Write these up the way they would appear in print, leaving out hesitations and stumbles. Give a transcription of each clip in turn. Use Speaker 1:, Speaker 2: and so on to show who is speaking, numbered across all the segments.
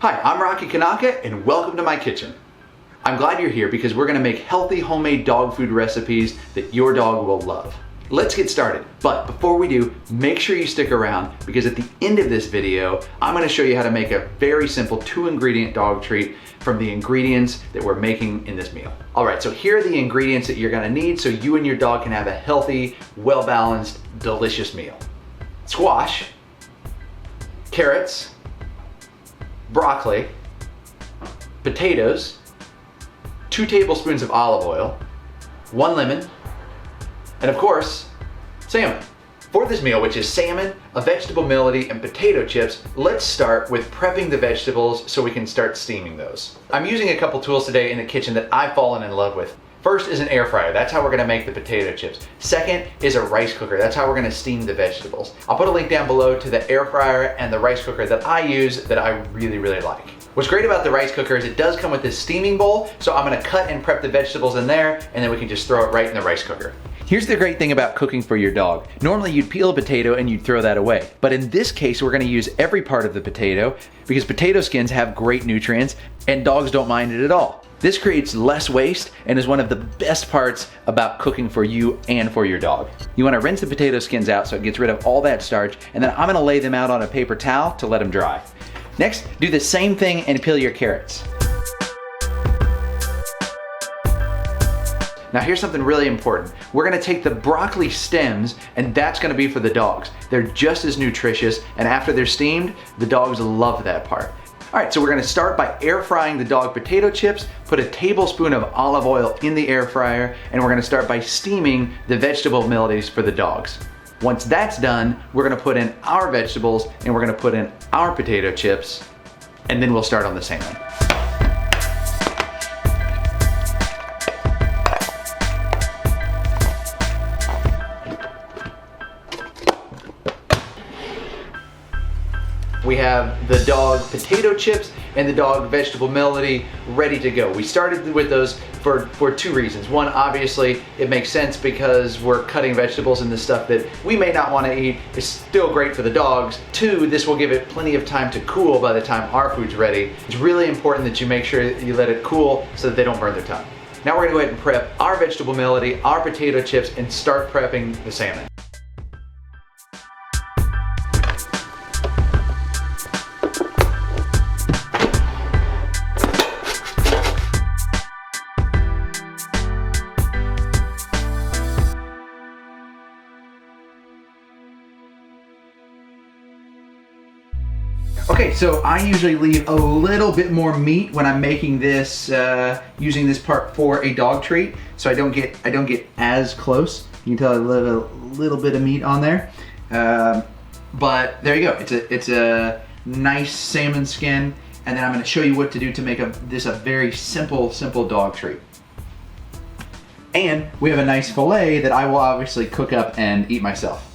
Speaker 1: Hi, I'm Rocky Kanaka and welcome to my kitchen. I'm glad you're here because we're gonna make healthy homemade dog food recipes that your dog will love. Let's get started, but before we do, make sure you stick around because at the end of this video, I'm gonna show you how to make a very simple 2-ingredient dog treat from the ingredients that we're making in this meal. All right, so here are the ingredients that you're gonna need so you and your dog can have a healthy, well-balanced, delicious meal. Squash, carrots, broccoli, potatoes, 2 tablespoons of olive oil, 1 lemon, and of course, salmon. For this meal, which is salmon, a vegetable melody, and potato chips, let's start with prepping the vegetables so we can start steaming those. I'm using a couple tools today in the kitchen that I've fallen in love with. First is an air fryer. That's how we're gonna make the potato chips. Second is a rice cooker. That's how we're gonna steam the vegetables. I'll put a link down below to the air fryer and the rice cooker that I use that I really like. What's great about the rice cooker is it does come with this steaming bowl, so I'm gonna cut and prep the vegetables in there, and then we can just throw it right in the rice cooker. Here's the great thing about cooking for your dog. Normally you'd peel a potato and you'd throw that away. But in this case, we're gonna use every part of the potato because potato skins have great nutrients and dogs don't mind it at all. This creates less waste and is one of the best parts about cooking for you and for your dog. You wanna rinse the potato skins out so it gets rid of all that starch, and then I'm gonna lay them out on a paper towel to let them dry. Next, do the same thing and peel your carrots. Now here's something really important. We're gonna take the broccoli stems and that's gonna be for the dogs. They're just as nutritious, and after they're steamed, the dogs love that part. All right, so we're gonna start by air frying the dog potato chips, put a tablespoon of olive oil in the air fryer, and we're gonna start by steaming the vegetable melodies for the dogs. Once that's done, we're gonna put in our vegetables and we're gonna put in our potato chips, and then we'll start on the salmon. We have the dog potato chips and the dog vegetable melody ready to go. We started with those for 2 reasons. One, obviously, it makes sense because we're cutting vegetables and the stuff that we may not want to eat is still great for the dogs. 2, this will give it plenty of time to cool by the time our food's ready. It's really important that you make sure that you let it cool so that they don't burn their tongue. Now we're gonna go ahead and prep our vegetable melody, our potato chips, and start prepping the salmon. Okay, so I usually leave a little bit more meat when I'm making this, using this part for a dog treat, so I don't get as close. You can tell I leave a little bit of meat on there, but there you go. It's a nice salmon skin, and then I'm going to show you what to do to make this a very simple dog treat. And we have a nice fillet that I will obviously cook up and eat myself.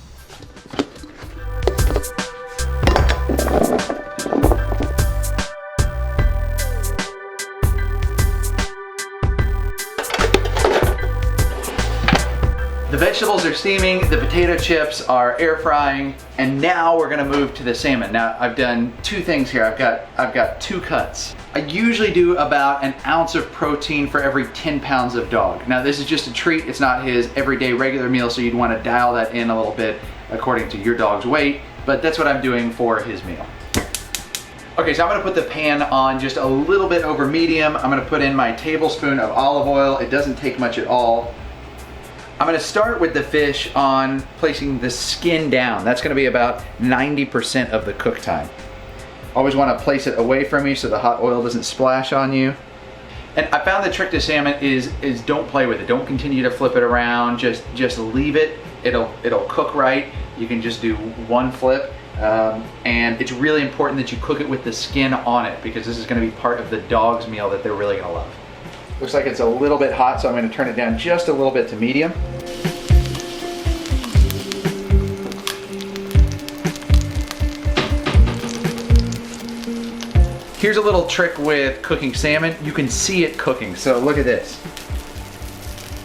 Speaker 1: The vegetables are steaming, the potato chips are air frying, and now we're gonna move to the salmon. Now I've done 2 things here. I've got 2 cuts. I usually do about 1 ounce of protein for every 10 pounds of dog. Now this is just a treat, it's not his everyday regular meal, so you'd wanna dial that in a little bit according to your dog's weight, but that's what I'm doing for his meal. Okay, so I'm gonna put the pan on just a little bit over medium. I'm gonna put in my tablespoon of olive oil. It doesn't take much at all. I'm gonna start with the fish on placing the skin down. That's gonna be about 90% of the cook time. Always wanna place it away from you so the hot oil doesn't splash on you. And I found the trick to salmon is don't play with it. Don't continue to flip it around, just leave it. It'll cook right. You can just do 1 flip. And it's really important that you cook it with the skin on it because this is gonna be part of the dog's meal that they're really gonna love. Looks like it's a little bit hot, so I'm gonna turn it down just a little bit to medium. Here's a little trick with cooking salmon. You can see it cooking, so look at this.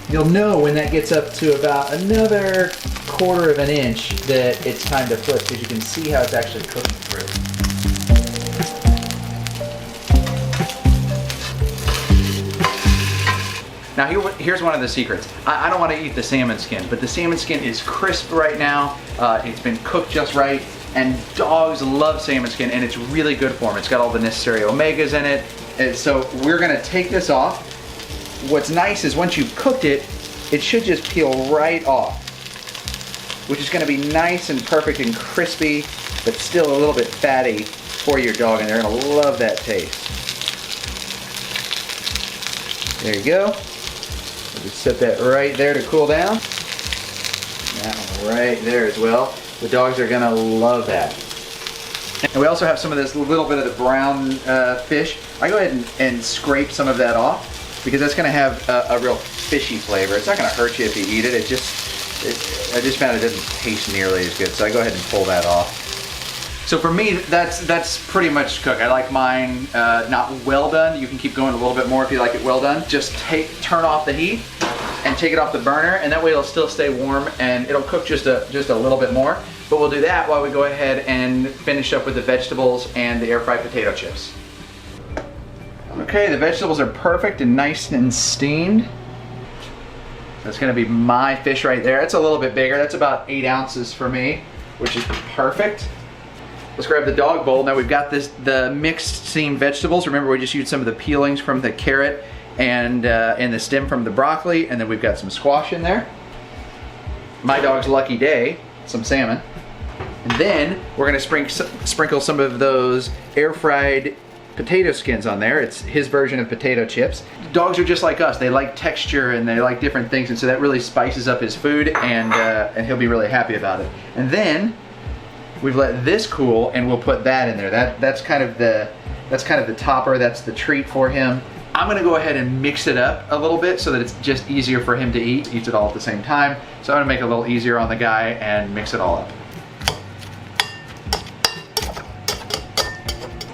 Speaker 1: You'll know when that gets up to about another 1/4 of an inch that it's time to flip, because you can see how it's actually cooking through. Now here's one of the secrets. I don't want to eat the salmon skin, but the salmon skin is crisp right now. It's been cooked just right, and dogs love salmon skin, and it's really good for them. It's got all the necessary omegas in it. And so we're gonna take this off. What's nice is once you've cooked it, it should just peel right off, which is gonna be nice and perfect and crispy, but still a little bit fatty for your dog, and they're gonna love that taste. There you go. We'll just set that right there to cool down. That one right there as well. The dogs are gonna love that. And we also have some of this little bit of the brown fish. I go ahead and scrape some of that off because that's gonna have a real fishy flavor. It's not gonna hurt you if you eat it. I just found it doesn't taste nearly as good, so I go ahead and pull that off. So for me, that's pretty much cooked. I like mine not well done. You can keep going a little bit more if you like it well done. Just turn off the heat and take it off the burner, and that way it'll still stay warm and it'll cook just a little bit more. But we'll do that while we go ahead and finish up with the vegetables and the air fried potato chips. Okay, the vegetables are perfect and nice and steamed. That's gonna be my fish right there. It's a little bit bigger. That's about 8 ounces for me, which is perfect. Let's grab the dog bowl. Now we've got the mixed steamed vegetables. Remember, we just used some of the peelings from the carrot and the stem from the broccoli, and then we've got some squash in there. My dog's lucky day, some salmon. And then we're gonna sprinkle some of those air fried potato skins on there. It's his version of potato chips. Dogs are just like us. They like texture and they like different things, and so that really spices up his food, and he'll be really happy about it. And then we've let this cool, and we'll put that in there. That's kind of the topper. That's the treat for him. I'm gonna go ahead and mix it up a little bit so that it's just easier for him to eat. He eats it all at the same time. So I'm gonna make it a little easier on the guy and mix it all up.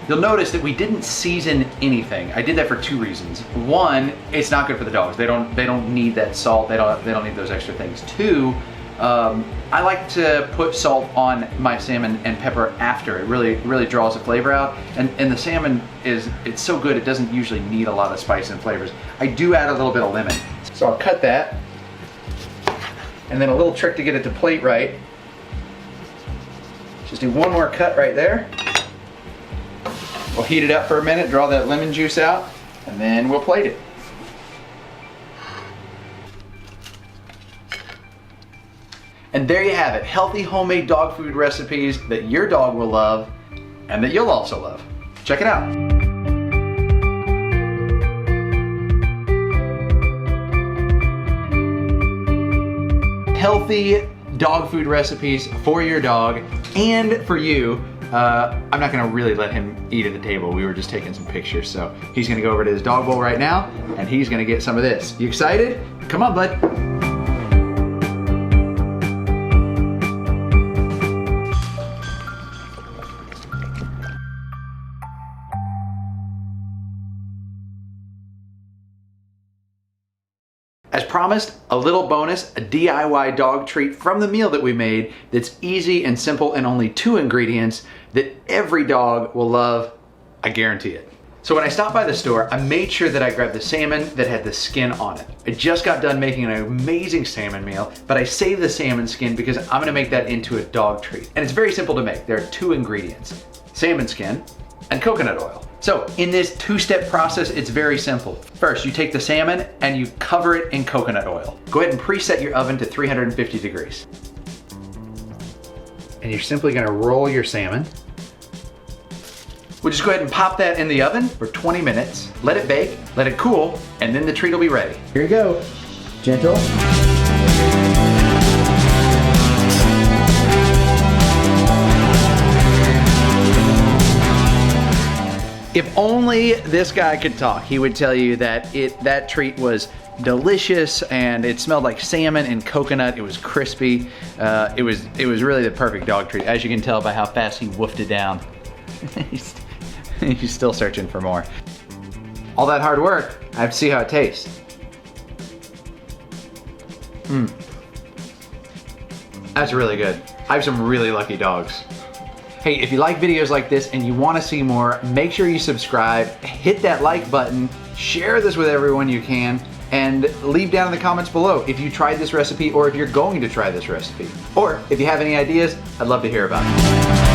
Speaker 1: You'll notice that we didn't season anything. I did that for 2 reasons. 1, it's not good for the dogs. They don't need that salt. They don't need those extra things. 2, I like to put salt on my salmon and pepper after. It really draws the flavor out. And the salmon it's so good, it doesn't usually need a lot of spice and flavors. I do add a little bit of lemon. So I'll cut that. And then a little trick to get it to plate right. Just do one more cut right there. We'll heat it up for a minute, draw that lemon juice out, and then we'll plate it. And there you have it, healthy homemade dog food recipes that your dog will love and that you'll also love. Check it out. Healthy dog food recipes for your dog and for you. I'm not gonna really let him eat at the table. We were just taking some pictures. So he's gonna go over to his dog bowl right now and he's gonna get some of this. You excited? Come on, bud. As promised, a little bonus, a DIY dog treat from the meal that we made that's easy and simple and only 2 ingredients that every dog will love, I guarantee it. So when I stopped by the store, I made sure that I grabbed the salmon that had the skin on it. I just got done making an amazing salmon meal, but I saved the salmon skin because I'm gonna make that into a dog treat. And it's very simple to make. There are 2 ingredients, salmon skin and coconut oil. So in this 2-step process, it's very simple. First, you take the salmon and you cover it in coconut oil. Go ahead and preset your oven to 350 degrees. And you're simply gonna roll your salmon. We'll just go ahead and pop that in the oven for 20 minutes, let it bake, let it cool, and then the treat will be ready. Here you go, gentle. If only this guy could talk, he would tell you that that treat was delicious and it smelled like salmon and coconut. It was crispy. It was really the perfect dog treat, as you can tell by how fast he woofed it down. He's still searching for more. All that hard work, I have to see how it tastes. That's really good. I have some really lucky dogs. Hey, if you like videos like this and you want to see more, make sure you subscribe, hit that like button, share this with everyone you can, and leave down in the comments below if you tried this recipe or if you're going to try this recipe. Or if you have any ideas, I'd love to hear about it.